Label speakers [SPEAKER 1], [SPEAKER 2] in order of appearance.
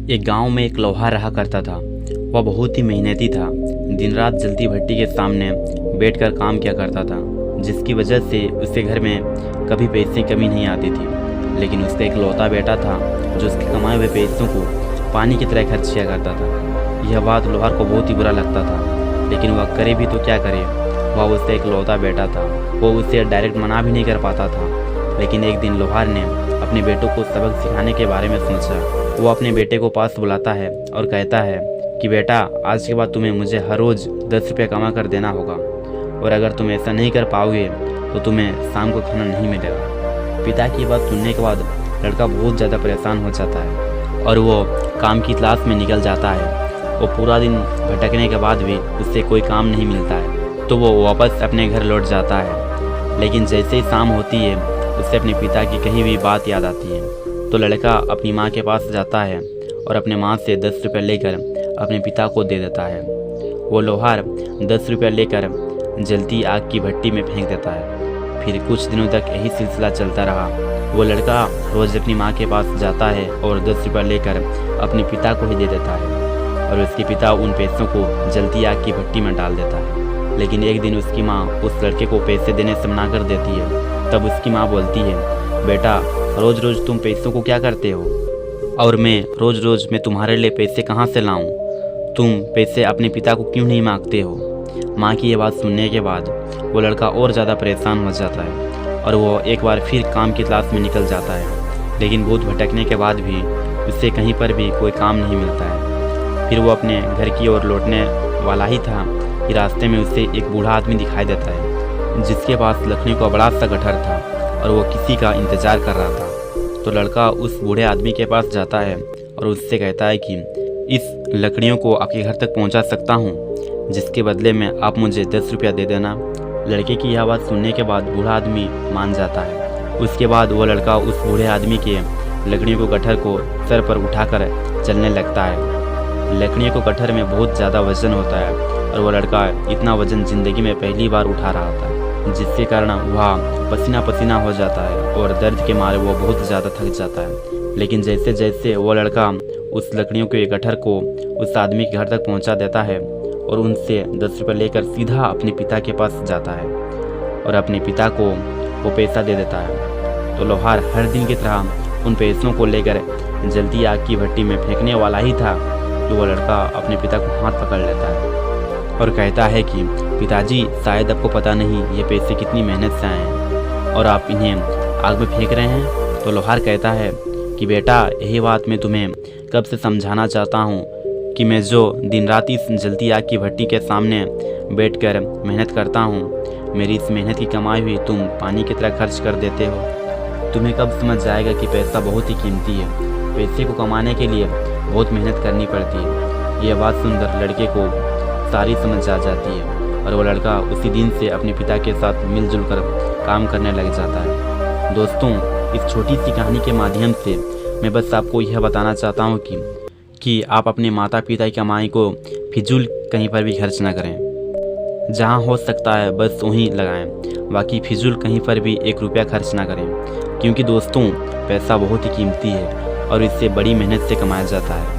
[SPEAKER 1] एक गांव में एक लोहार रहा करता था। वह बहुत ही मेहनती था। दिन रात जलती भट्टी के सामने बैठकर काम किया करता था, जिसकी वजह से उसके घर में कभी पैसे की कमी नहीं आती थी। लेकिन उसका एक लौता बेटा था जो उसके कमाए हुए पैसों को पानी की तरह खर्च किया करता था। यह बात लोहार को बहुत ही बुरा लगता था, लेकिन वह करे भी तो क्या करे। वह उसका एक लौता बेटा था, वो उसे डायरेक्ट मना भी नहीं कर पाता था। लेकिन एक दिन लोहार ने अपने बेटों को सबक सिखाने के बारे में सोचा। वो अपने बेटे को पास बुलाता है और कहता है कि बेटा, आज के बाद तुम्हें मुझे हर रोज़ 10 रुपये कमा कर देना होगा, और अगर तुम ऐसा नहीं कर पाओगे तो तुम्हें शाम को खाना नहीं मिलेगा। पिता की बात सुनने के बाद लड़का बहुत ज़्यादा परेशान हो जाता है और वो काम की तलाश में निकल जाता है। वो पूरा दिन भटकने के बाद भी उससे कोई काम नहीं मिलता है, तो वो वापस अपने घर लौट जाता है। लेकिन जैसे ही शाम होती है उससे अपने पिता की कही हुई बात याद आती है। तो लड़का अपनी माँ के पास जाता है और अपने माँ से 10 रुपये लेकर अपने पिता को दे देता है। वो लोहार 10 रुपये लेकर जलती आग की भट्टी में फेंक देता है। फिर कुछ दिनों तक यही सिलसिला चलता रहा। वो लड़का रोज़ अपनी माँ के पास जाता है और 10 रुपये लेकर अपने पिता को ही दे देता है, और उसके पिता उन पैसों को जलती आग की भट्टी में डाल देता है। लेकिन एक दिन उसकी माँ उस लड़के को पैसे देने से मना कर देती है। तब उसकी माँ बोलती है, बेटा, रोज़ रोज़ तुम पैसों को क्या करते हो, और मैं रोज़ रोज़ तुम्हारे लिए पैसे कहाँ से लाऊं? तुम पैसे अपने पिता को क्यों नहीं मांगते हो? माँ की ये बात सुनने के बाद वो लड़का और ज़्यादा परेशान हो जाता है और वो एक बार फिर काम की तलाश में निकल जाता है। लेकिन बहुत भटकने के बाद भी उससे कहीं पर भी कोई काम नहीं मिलता है। फिर वो अपने घर की ओर लौटने वाला ही था कि रास्ते में उसे एक बूढ़ा आदमी दिखाई देता है, जिसके पास लकड़ी का बड़ा सा गट्ठर था और वो किसी का इंतज़ार कर रहा था। तो लड़का उस बूढ़े आदमी के पास जाता है और उससे कहता है कि इस लकड़ियों को आपके घर तक पहुंचा सकता हूं, जिसके बदले में आप मुझे 10 रुपया दे देना। लड़के की यह बात सुनने के बाद बूढ़ा आदमी मान जाता है। उसके बाद वो लड़का उस बूढ़े आदमी के लकड़ियों को गट्ठर को सर पर उठाकर चलने लगता है। लकड़ियों को गट्ठर में बहुत ज़्यादा वजन होता है और वो लड़का इतना वजन ज़िंदगी में पहली बार उठा रहा था, जिसके कारण वह पसीना पसीना हो जाता है और दर्द के मारे वो बहुत ज़्यादा थक जाता है। लेकिन जैसे जैसे वो लड़का उस लकड़ियों के गट्ठर को उस आदमी के घर तक पहुंचा देता है और उनसे 10 रुपये लेकर सीधा अपने पिता के पास जाता है और अपने पिता को वो पैसा दे देता है। तो लोहार हर दिन की तरह उन पैसों को लेकर जलती आग की भट्टी में फेंकने वाला ही था कि वो लड़का अपने पिता को हाथ पकड़ लेता है और कहता है कि पिताजी, शायद आपको पता नहीं ये पैसे कितनी मेहनत से आए हैं और आप इन्हें आग में फेंक रहे हैं। तो लोहार कहता है कि बेटा, यही बात मैं तुम्हें कब से समझाना चाहता हूँ कि मैं जो दिन रात इस जलती आग की भट्टी के सामने बैठकर मेहनत करता हूँ, मेरी इस मेहनत की कमाई हुई तुम पानी की तरह खर्च कर देते हो। तुम्हें कब समझ जाएगा कि पैसा बहुत ही कीमती है। पैसे को कमाने के लिए बहुत मेहनत करनी पड़ती है। यह बात सुनकर लड़के को सारी समझ आ जाती है और वो लड़का उसी दिन से अपने पिता के साथ मिलजुल कर काम करने लग जाता है। दोस्तों, इस छोटी सी कहानी के माध्यम से मैं बस आपको यह बताना चाहता हूँ कि आप अपने माता पिता की कमाई को फिजूल कहीं पर भी खर्च ना करें। जहाँ हो सकता है बस वहीं लगाएं, बाकी फिजूल कहीं पर भी 1 रुपया खर्च ना करें, क्योंकि दोस्तों पैसा बहुत ही कीमती है और इससे बड़ी मेहनत से कमाया जाता है।